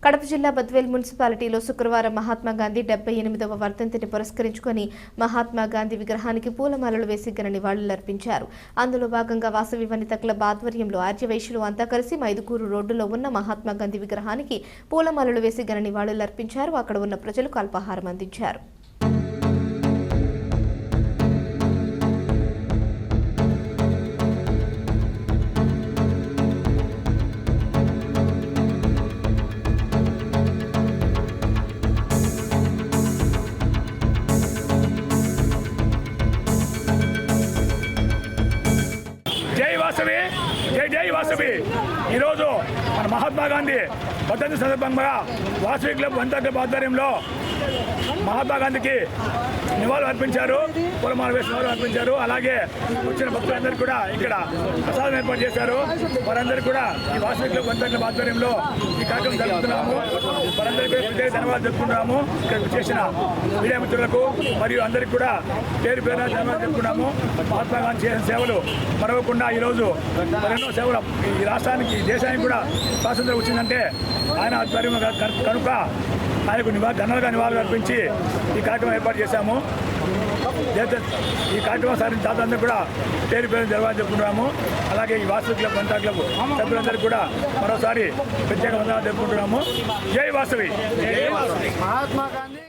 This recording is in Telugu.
కడప జిల్లా బద్వేల్ మున్సిపాలిటీలో శుక్రవారం మహాత్మా గాంధీ 78వ వర్ధంతిని పురస్కరించుకొని మహాత్మా గాంధీ విగ్రహానికి పూలమాలలు వేసి ఘన నివాళులర్పించారు. అందులో భాగంగా వాసవి వనిత క్లబ్ ఆధ్వర్యంలో ఆర్యవైశ్యులు అంతా కలిసి మైదుకూరు రోడ్డులో ఉన్న మహాత్మా గాంధీ విగ్రహానికి పూలమాలలు వేసి ఘన నివాళులర్పించారు. అక్కడ ఉన్న ప్రజలకు అల్పాహారం అందించారు. జై వాసవి ఈరోజు మన మహాత్మా గాంధీ వర్ధంతి సందర్భంగా వాసవి క్లబ్ వనితా క్లబ్ ఆధ్వర్యంలో మహాత్మా గాంధీకి నివాళులు అర్పించారు, పూలమాల వేసి నివాళులు అర్పించారు. అలాగే వచ్చిన భక్తులందరూ కూడా ఇక్కడ ప్రసాదం ఏర్పాటు చేశారు. వారందరూ కూడా ఈ వాసవి క్లబ్ వనితా క్లబ్ ఆధ్వర్యంలో ఈ కార్యక్రమం జరుపుతున్నాము. వారందరికీ కూడా ప్రత్యేక ధన్యవాదాలు చెప్పుకుంటున్నాము. ఇక్కడ చేసిన మీడియా మిత్రులకు మరియు అందరికీ కూడా పేరు పేరు ధన్యవాదాలు చెప్పుకున్నాము. మహాత్మా గాంధీ చేసిన సేవలు మరవకుండా ఈరోజు మరెన్నో సేవలు ఈ రాష్ట్రానికి ఈ దేశానికి కూడా స్వాతంత్రం వచ్చిందంటే ఆయన ఆధ్వర్యం కనుక ఆయనకు ఘనంగా నివాళులు అర్పించి ఈ కార్యక్రమం ఏర్పాటు చేశాము. ఈ కార్యక్రమం సాధించిన దాదాంతా కూడా పేరు పేరు ధన్యవాదాలు చెప్పుకుంటున్నాము. అలాగే ఈ వాసవి క్లబ్ వనితా క్లబ్ సభ్యులందరికీ కూడా మరోసారి ప్రత్యేక వందనాలు చెప్పుకుంటున్నాము. జై వాసవి. మహాత్మా గాంధీ.